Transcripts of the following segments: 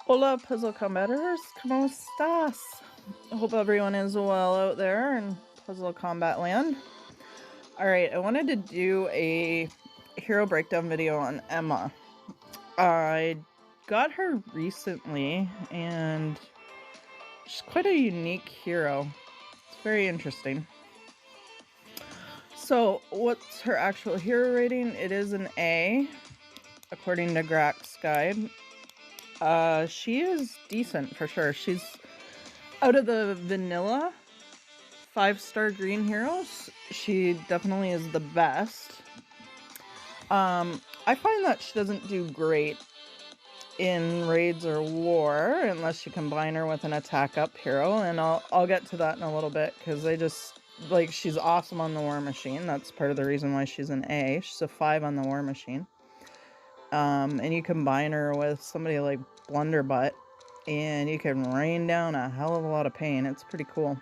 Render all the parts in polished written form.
Hola, puzzle combaters. ¿Cómo estás? I hope everyone is well out there in puzzle combat land. All right, I wanted to do a hero breakdown video on Emma. I got her recently, and she's quite a unique hero. It's very interesting. So, what's her actual hero rating? It is an A, according to Grack's guide. She is decent for sure. She's out of the vanilla 5-star green heroes. She definitely is the best. I find that she doesn't do great in raids or war unless you combine her with an attack up hero, and I'll get to that in a little bit because I just like she's awesome on the war machine. That's part of the reason why she's an A. She's a 5 on the war machine. And you combine her with somebody like Blunderbutt, and you can rain down a hell of a lot of pain. It's pretty cool.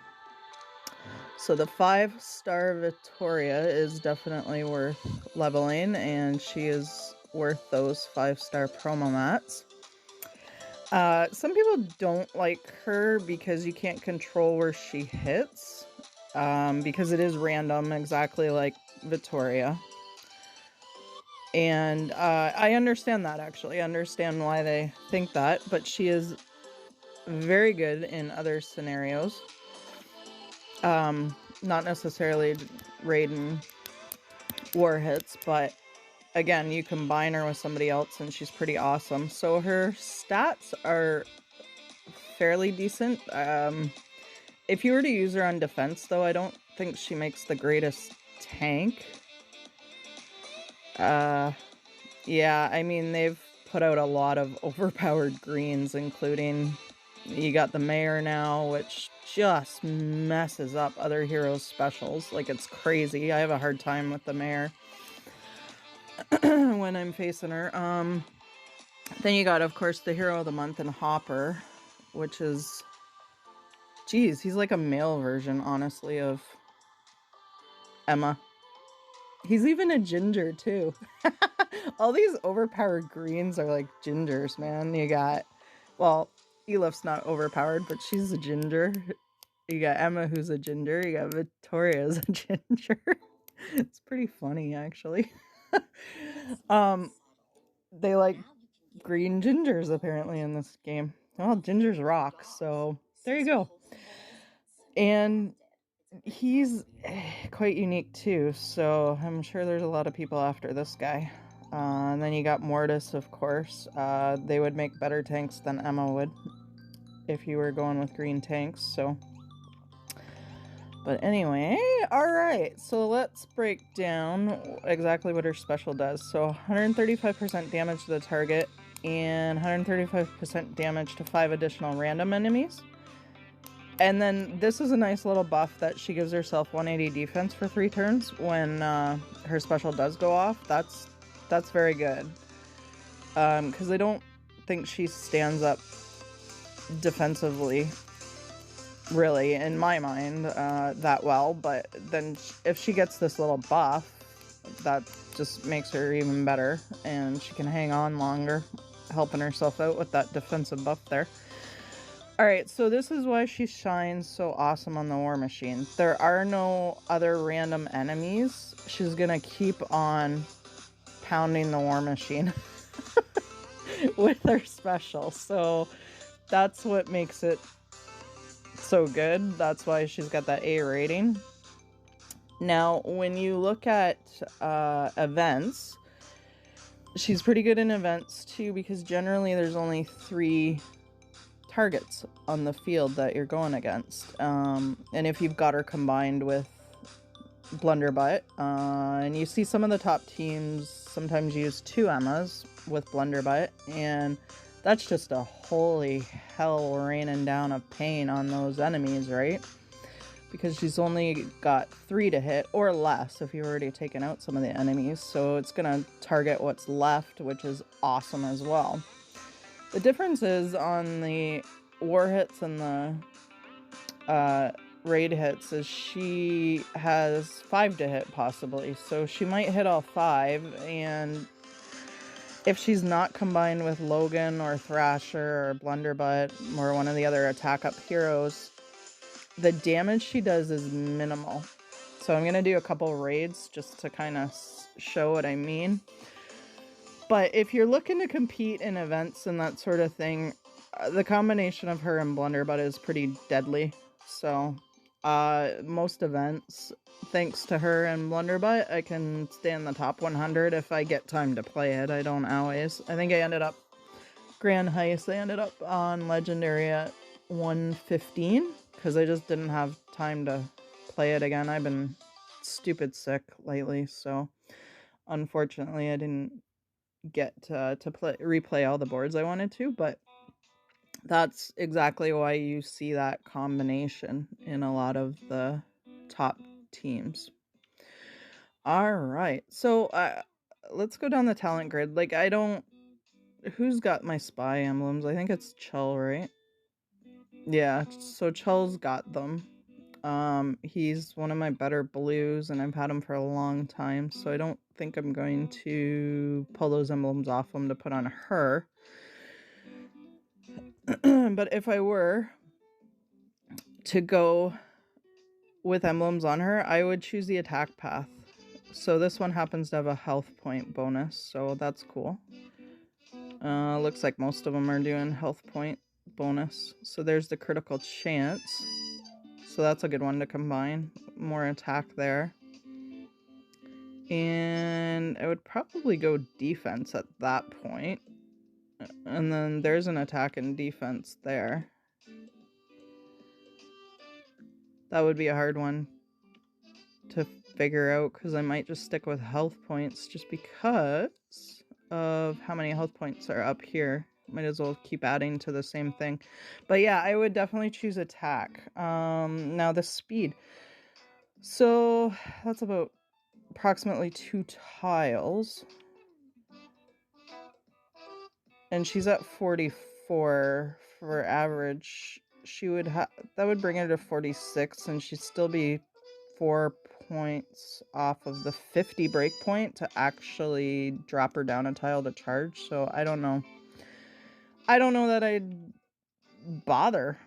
So the 5-star Victoria is definitely worth leveling, and she is worth those 5-star promo mats. Some people don't like her because you can't control where she hits, because it is random, exactly like Victoria. And I understand that, actually. I understand why they think that, but she is very good in other scenarios. Not necessarily raid and war hits, but again, you combine her with somebody else and she's pretty awesome. So her stats are fairly decent. If you were to use her on defense, though, I don't think she makes the greatest tank. Yeah, I mean, they've put out a lot of overpowered greens, including you got the mayor now, which just messes up other heroes' specials. Like, it's crazy. I have a hard time with the mayor when I'm facing her. Then you got, of course, the hero of the month in Hopper, which is, geez, he's like a male version, honestly, of Emma. He's even a ginger, too. All these overpowered greens are like gingers, man. You got, well, Elif's not overpowered, but she's a ginger. You got Emma, who's a ginger. You got Victoria as a ginger. It's pretty funny, actually. They like green gingers, apparently, in this game. Well, gingers rock, so there you go. And he's quite unique too, so I'm sure there's a lot of people after this guy. And then you got Mortis, of course. They would make better tanks than Emma would if you were going with green tanks, so. But anyway, alright, so let's break down exactly what her special does. So 135% damage to the target and 135% damage to 5 additional random enemies. And then this is a nice little buff that she gives herself 180 defense for 3 turns when her special does go off. That's very good. Because I don't think she stands up defensively, really, in my mind, that well. But then if she gets this little buff, that just makes her even better. And she can hang on longer, helping herself out with that defensive buff there. Alright, so this is why she shines so awesome on the war machine. There are no other random enemies. She's gonna keep on pounding the war machine with her special. So that's what makes it so good. That's why she's got that A rating. Now, when you look at events, she's pretty good in events too, because generally there's only 3 targets on the field that you're going against. And if you've got her combined with Blunderbutt, and you see some of the top teams sometimes use 2 Emmas with Blunderbutt, and that's just a holy hell raining down of pain on those enemies, right? Because she's only got 3 to hit, or less if you've already taken out some of the enemies, so it's gonna target what's left, which is awesome as well. The difference is on the war hits and the raid hits is she has 5 to hit, possibly. So she might hit all 5, and if she's not combined with Logan or Thrasher or Blunderbutt or one of the other attack up heroes, the damage she does is minimal. So I'm going to do a couple raids just to kind of show what I mean. But if you're looking to compete in events and that sort of thing, the combination of her and Blunderbutt is pretty deadly. So most events, thanks to her and Blunderbutt, I can stay in the top 100 if I get time to play it. I don't always. I think I ended up Grand Heist. I ended up on Legendary at 115 because I just didn't have time to play it again. I've been stupid sick lately, so unfortunately I didn't get to replay all the boards I wanted to, but that's exactly why you see that combination in a lot of the top teams. All right, so let's go down the talent grid. Like, who's got my spy emblems? I think it's Chell, right? Yeah, so Chell's got them. He's one of my better blues, and I've had him for a long time, so I don't think I'm going to pull those emblems off him to put on her. But if I were to go with emblems on her, I would choose the attack path. So this one happens to have a health point bonus, so that's cool. Looks like most of them are doing health point bonus. So there's the critical chance. So that's a good one to combine. More attack there. And I would probably go defense at that point. And then there's an attack and defense there. That would be a hard one to figure out because I might just stick with health points just because of how many health points are up here. Might as well keep adding to the same thing. But yeah, I would definitely choose attack. Now the speed. So that's about approximately 2 tiles. And she's at 44 for average. She would that would bring her to 46, and she'd still be 4 points off of the 50 break point to actually drop her down a tile to charge. So I don't know. I don't know that I'd bother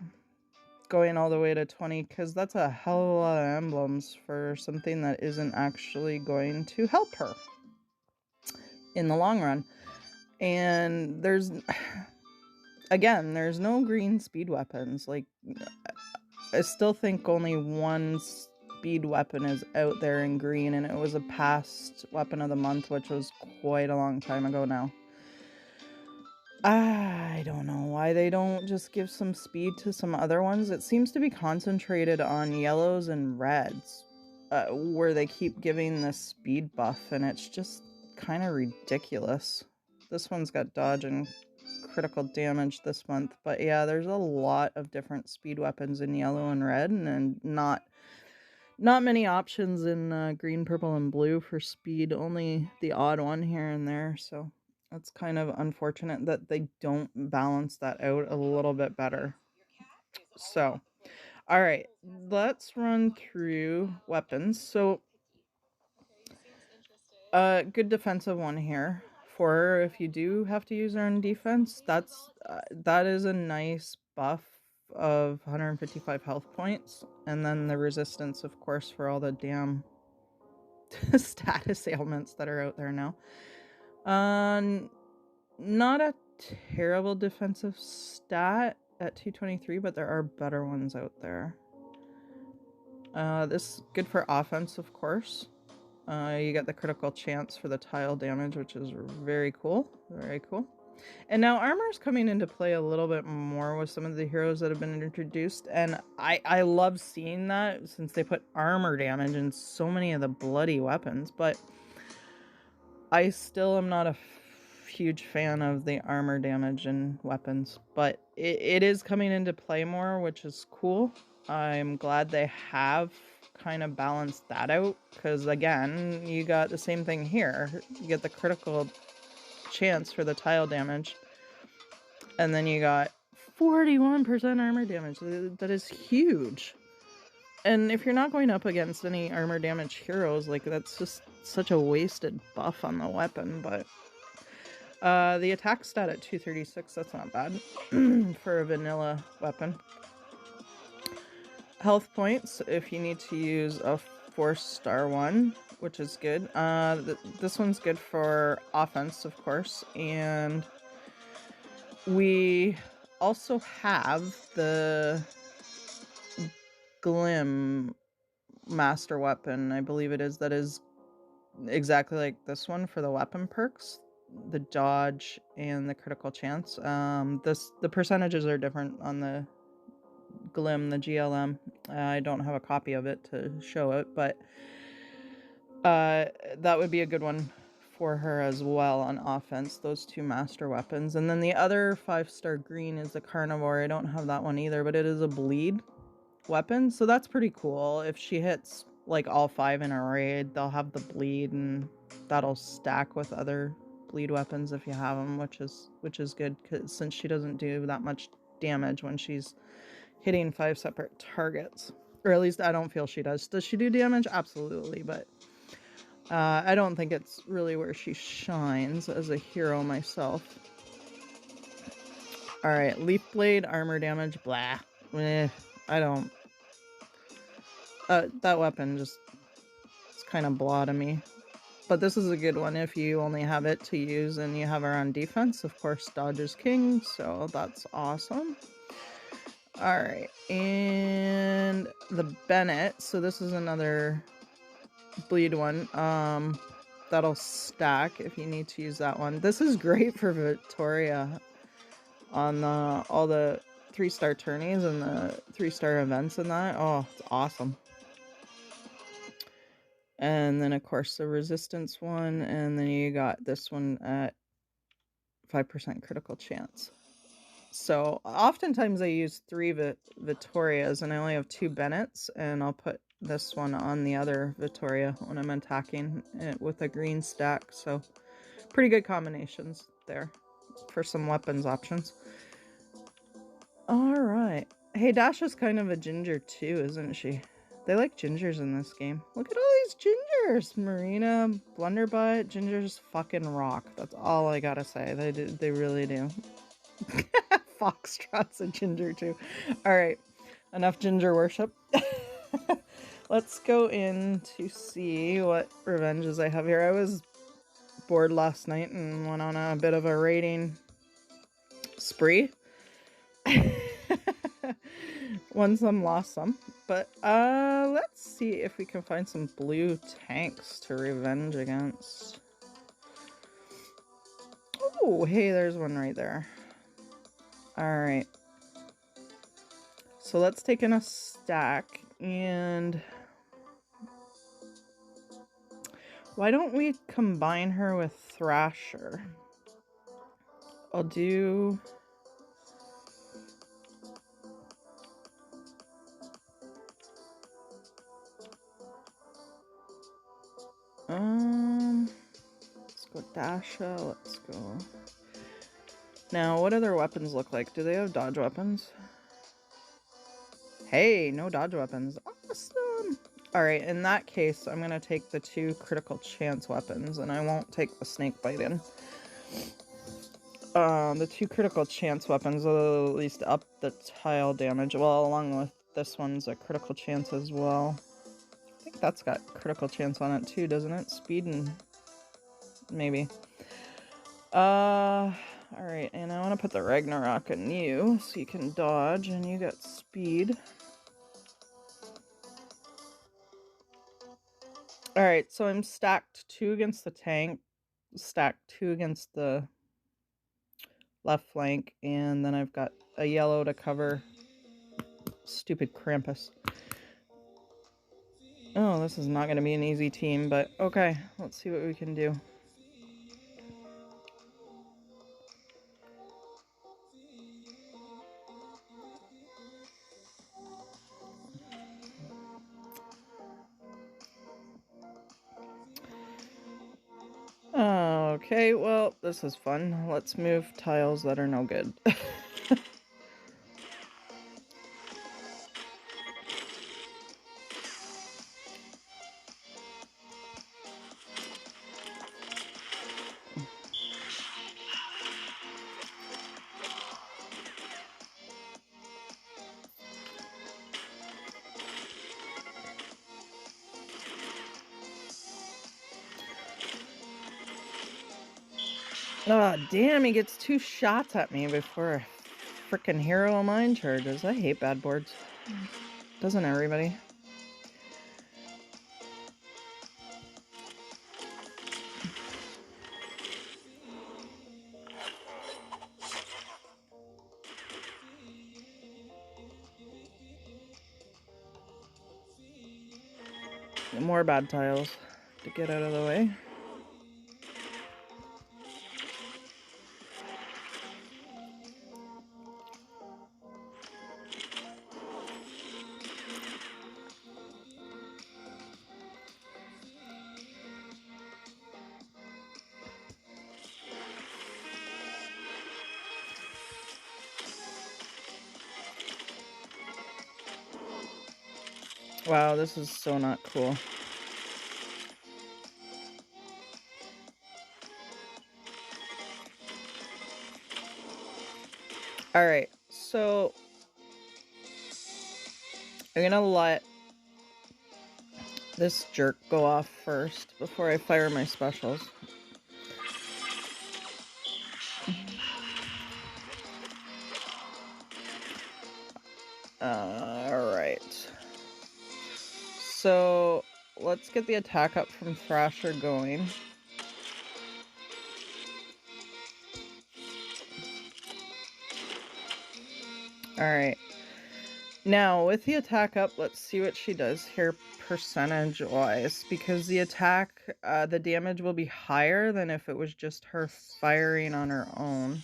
going all the way to 20 because that's a hell of a lot of emblems for something that isn't actually going to help her in the long run. And there's no green speed weapons. Like, I still think only one speed weapon is out there in green, and it was a past weapon of the month, which was quite a long time ago now. I don't know why they don't just give some speed to some other ones. It seems to be concentrated on yellows and reds, where they keep giving this speed buff, and it's just kind of ridiculous. This one's got dodge and critical damage this month, but yeah, there's a lot of different speed weapons in yellow and red, and not many options in green, purple, and blue for speed. Only the odd one here and there, so that's kind of unfortunate that they don't balance that out a little bit better. So, all right, let's run through weapons. So, good defensive one here for her. If you do have to use her in defense, that is a nice buff of 155 health points, and then the resistance, of course, for all the damn status ailments that are out there now. Not a terrible defensive stat at 223, but there are better ones out there. This is good for offense, of course. You get the critical chance for the tile damage, which is very cool. Very cool. And now armor's coming into play a little bit more with some of the heroes that have been introduced. And I love seeing that since they put armor damage in so many of the bloody weapons. But I still am not a huge fan of the armor damage in weapons. But it is coming into play more, which is cool. I'm glad they have kind of balanced that out, because again, you got the same thing here. You get the critical chance for the tile damage, and then you got 41% armor damage. That is huge. And if you're not going up against any armor damage heroes, like, that's just such a wasted buff on the weapon. But The attack stat at 236, that's not bad for a vanilla weapon. Health points, if you need to use a 4-star one, which is good. This one's good for offense, of course, and we also have the Glim master weapon, I believe it is, that is exactly like this one for the weapon perks, the dodge and the critical chance. The percentages are different on the Glim, the GLM. I don't have a copy of it to show it, but that would be a good one for her as well on offense, those two master weapons. And then the other 5-star green is the carnivore. I don't have that one either, but it is a bleed weapon, so that's pretty cool. If she hits like all 5 in a raid, they'll have the bleed, and that'll stack with other bleed weapons if you have them, which is good, because since she doesn't do that much damage when she's hitting 5 separate targets, or at least I don't feel she does. Does she do damage? Absolutely, but I don't think it's really where she shines as a hero myself. All right, leaf blade, armor damage, blah. I don't. That weapon just, it's kind of blah to me. But this is a good one if you only have it to use and you have her on defense. Of course, dodge is king, so that's awesome. Alright, and the Bennett. So this is another bleed one. That'll stack if you need to use that one. This is great for Victoria on all the 3-star tourneys and the 3-star events and that. Oh, it's awesome. And then, of course, the resistance one, and then you got this one at 5% critical chance. So oftentimes I use 3 Vittorias, and I only have 2 Bennetts, and I'll put this one on the other Vittoria when I'm attacking it with a green stack. So pretty good combinations there for some weapons options. All right. Hey, Dasha's kind of a ginger too, isn't she? They like gingers in this game. Look at all these gingers. Marina, Blunderbutt, gingers fucking rock. That's all I gotta say. They really do. Foxtrot's a ginger too. All right, enough ginger worship. Let's go in to see what revenges I have here. I was bored last night and went on a bit of a raiding spree. Won some, lost some. But let's see if we can find some blue tanks to revenge against. Oh, hey, there's one right there. Alright. So let's take in a stack, and why don't we combine her with Thrasher? I'll do... let's go Dasha, let's go... Now, what other weapons look like? Do they have dodge weapons? Hey, no dodge weapons. Awesome! Alright, in that case, I'm gonna take the 2 critical chance weapons, and I won't take the snake bite in. The 2 critical chance weapons will at least up the tile damage. Well, along with this one's a critical chance as well. I think that's got critical chance on it too, doesn't it? Speed and... maybe. Alright, and I want to put the Ragnarok on you, so you can dodge, and you got speed. Alright, so I'm stacked 2 against the tank, stacked 2 against the left flank, and then I've got a yellow to cover stupid Krampus. Oh, this is not going to be an easy team, but okay, let's see what we can do. Okay, well, this is fun. Let's move tiles that are no good. Oh, damn, he gets 2 shots at me before a frickin' hero of mine charges. I hate bad boards. Doesn't everybody? More bad tiles to get out of the way. Wow, this is so not cool. Alright, so I'm gonna let this jerk go off first before I fire my specials. Alright. So let's get the attack up from Thrasher going. Alright. Now, with the attack up, let's see what she does here percentage-wise. Because the attack, the damage will be higher than if it was just her firing on her own.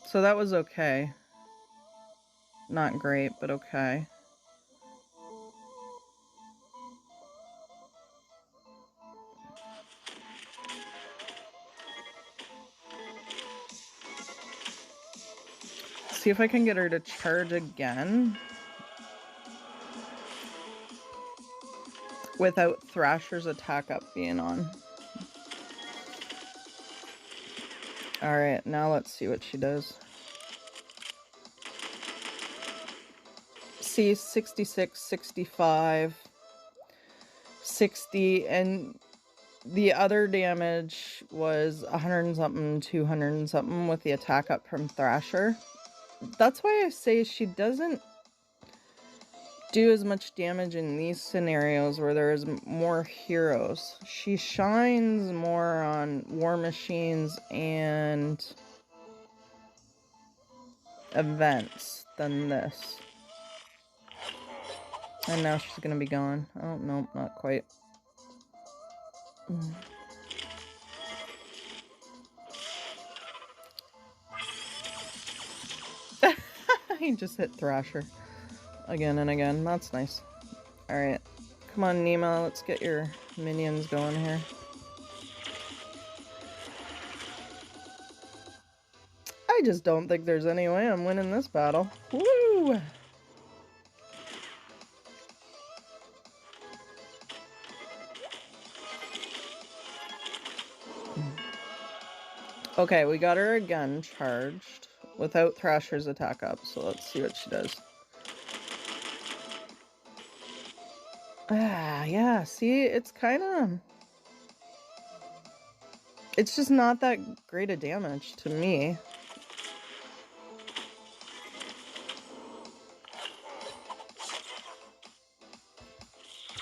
So that was okay. Not great, but okay. See if I can get her to charge again without Thrasher's attack up being on. Alright, now let's see what she does. See, 66, 65, 60, and the other damage was 100 and something, 200 and something with the attack up from Thrasher. That's why I say she doesn't do as much damage in these scenarios where there's more heroes. She shines more on war machines and events than this. And now she's gonna be gone. Oh, no, not quite. He just hit Thrasher again and again. That's nice. Alright. Come on, Nima. Let's get your minions going here. I just don't think there's any way I'm winning this battle. Woo! Okay, we got her again charged without Thrasher's attack up, so let's see what she does. Ah, yeah, see, it's kind of... It's just not that great a damage to me.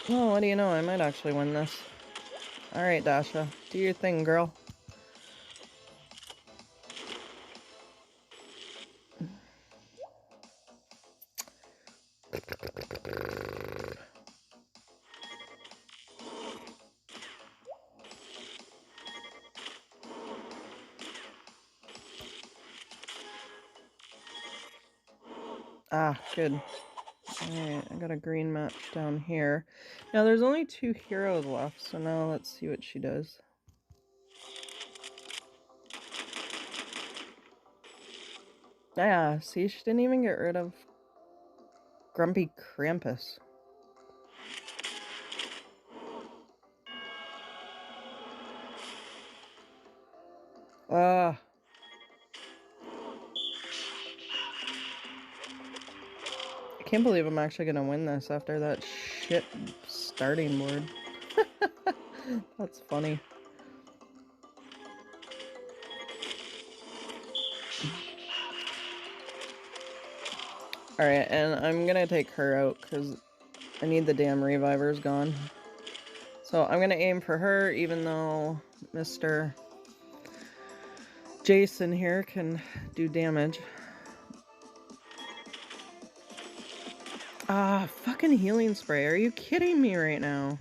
Oh, what do you know? I might actually win this. Alright, Dasha. Do your thing, girl. Ah, good. Alright, I got a green match down here. Now, there's only 2 heroes left, so now let's see what she does. Yeah, see, she didn't even get rid of Grumpy Krampus. I can't believe I'm actually gonna win this after that shit starting board. That's funny. Alright, and I'm gonna take her out because I need the damn revivers gone. So I'm gonna aim for her, even though Mr. Jason here can do damage. Ah, fucking healing spray. Are you kidding me right now?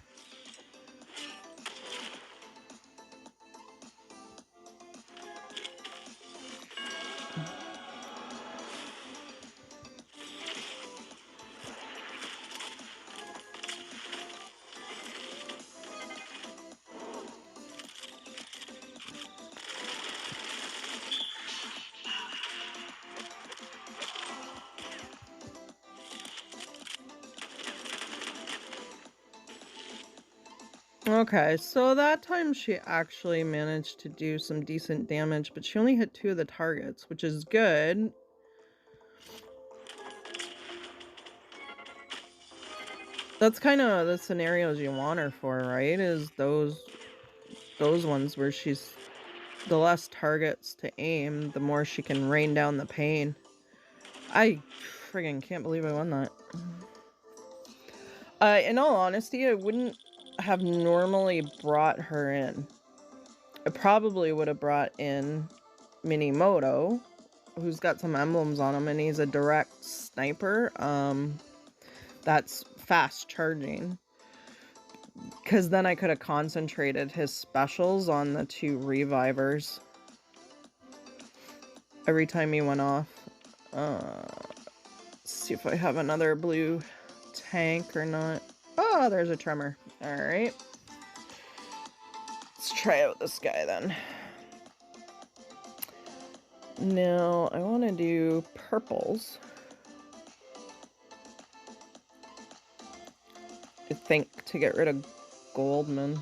Okay, so that time she actually managed to do some decent damage, but she only hit 2 of the targets, which is good. That's kind of the scenarios you want her for, right? Is those ones where she's the less targets to aim, the more she can rain down the pain. I friggin' can't believe I won that. In all honesty, I wouldn't have normally brought her in. I probably would have brought in Minimoto, who's got some emblems on him, and he's a direct sniper. That's fast charging. Because then I could have concentrated his specials on the 2 revivers. Every time he went off. Let's see if I have another blue tank or not. Oh, there's a tremor. Alright. Let's try out this guy then. Now, I want to do purples. I think, to get rid of Goldman.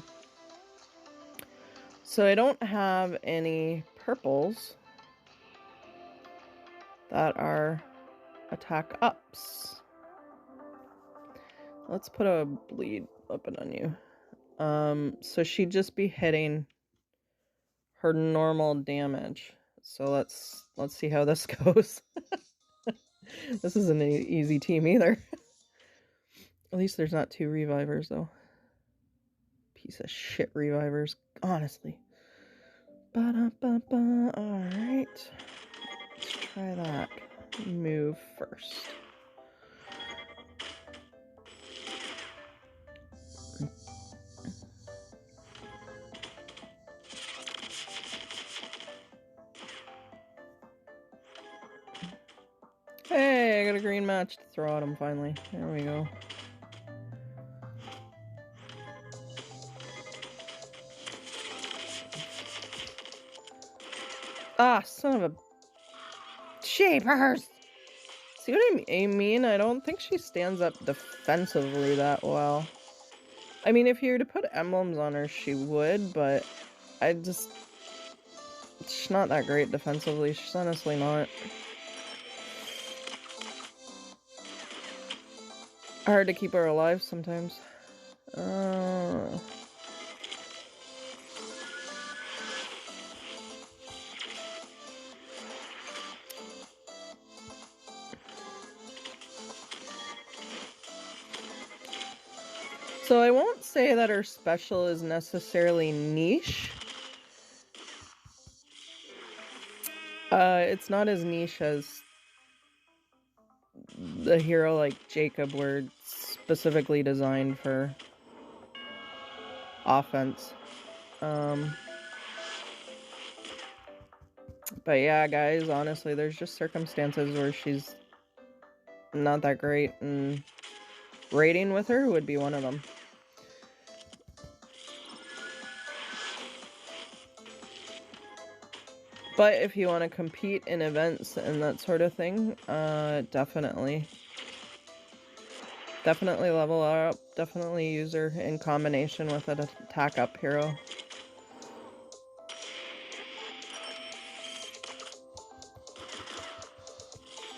So I don't have any purples that are attack ups. Let's put a bleed weapon on you. So she'd just be hitting her normal damage. So let's see how this goes. This isn't an easy team either. At least there's not 2 revivers though. Piece of shit revivers, honestly. Ba-da-ba-ba. Alright. Let's try that. Move first. Hey, I got a green match to throw at him finally. There we go. Ah, son of a... Shapers! See what I mean? I don't think she stands up defensively that well. I mean, if you were to put emblems on her, she would, but I just... She's not that great defensively. She's honestly not. Hard to keep her alive sometimes. So I won't say that her special is necessarily niche. It's not as niche as the hero like Jacob, where it's specifically designed for offense. But yeah, guys, honestly, there's just circumstances where she's not that great, and raiding with her would be one of them. But if you want to compete in events and that sort of thing, definitely level her up. Definitely use her in combination with an attack up hero.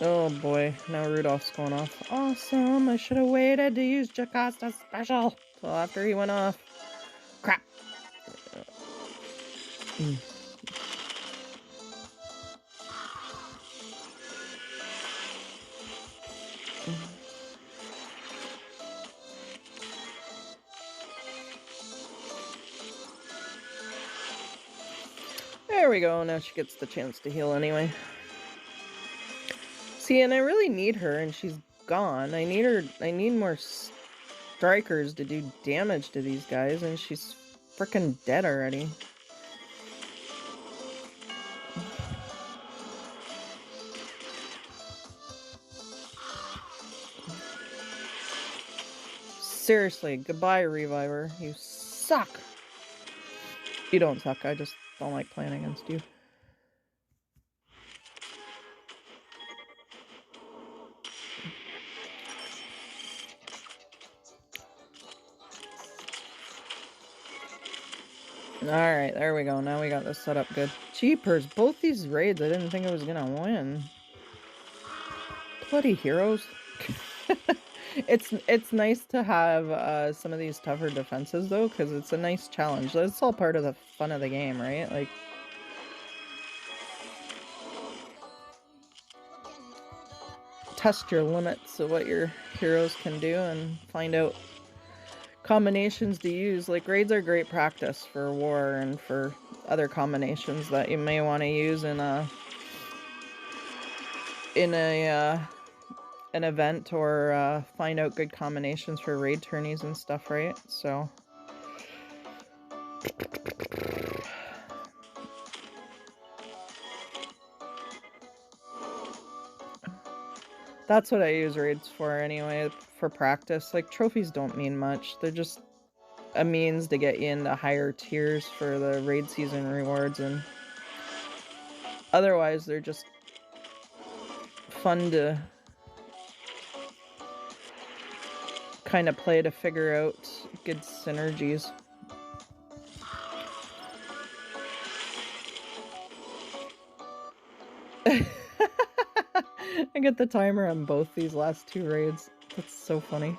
Oh boy, now Rudolph's going off. Awesome, I should have waited to use Jacosta's special Well, after he went off. Crap. There we go. Now she gets the chance to heal anyway. See, and I really need her, and she's gone. I need her. I need more strikers to do damage to these guys, and she's freaking dead already. Seriously, goodbye, Reviver. You suck. You don't suck. I just don't like playing against you. Alright, there we go. Now we got this set up good. Jeepers, both these raids, I didn't think I was gonna win. Bloody heroes. It's nice to have some of these tougher defenses, though, because it's a nice challenge. That's all part of the fun of the game, right? Like, test your limits of what your heroes can do and find out combinations to use. Like, raids are great practice for war and for other combinations that you may want to use in an event, or find out good combinations for raid tourneys and stuff, right? So that's what I use raids for anyway, for practice. Like, trophies don't mean much. They're just a means to get you into higher tiers for the raid season rewards, and otherwise they're just fun to kind of play to figure out good synergies. I get the timer on both these last two raids. That's so funny.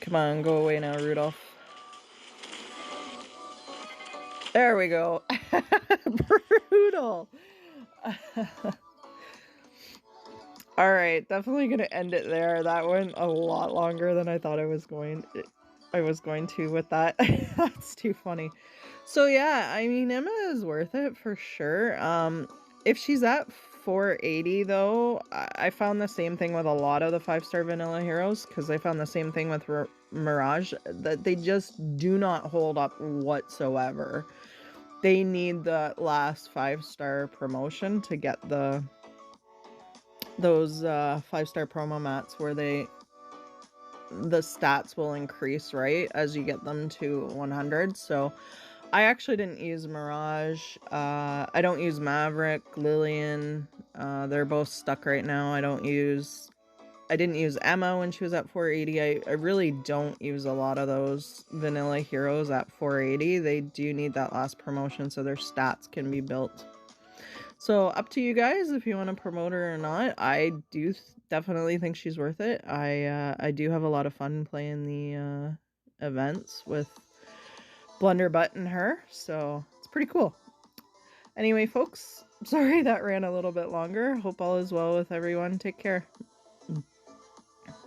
Come on, go away now, Rudolph. There we go. Brutal. Alright, definitely gonna end it there. That went a lot longer than I thought I was going to with that. That's too funny. So yeah, I mean, Emma is worth it for sure. If she's at 480 though, I found the same thing with a lot of the 5-star vanilla heroes, because I found the same thing with Mirage, that they just do not hold up whatsoever. They need the last 5-star promotion to get those 5-star promo mats where the stats will increase, right, as you get them to 100. So I actually didn't use Mirage. I don't use Maverick, Lillian. They're both stuck right now. I didn't use Emma when she was at 480. I really don't use a lot of those vanilla heroes at 480. They do need that last promotion so their stats can be built. So up to you guys if you want to promote her or not. I do definitely think she's worth it. I do have a lot of fun playing the events with Blunderbutt and her, so it's pretty cool. Anyway, folks, sorry that ran a little bit longer. Hope all is well with everyone. Take care.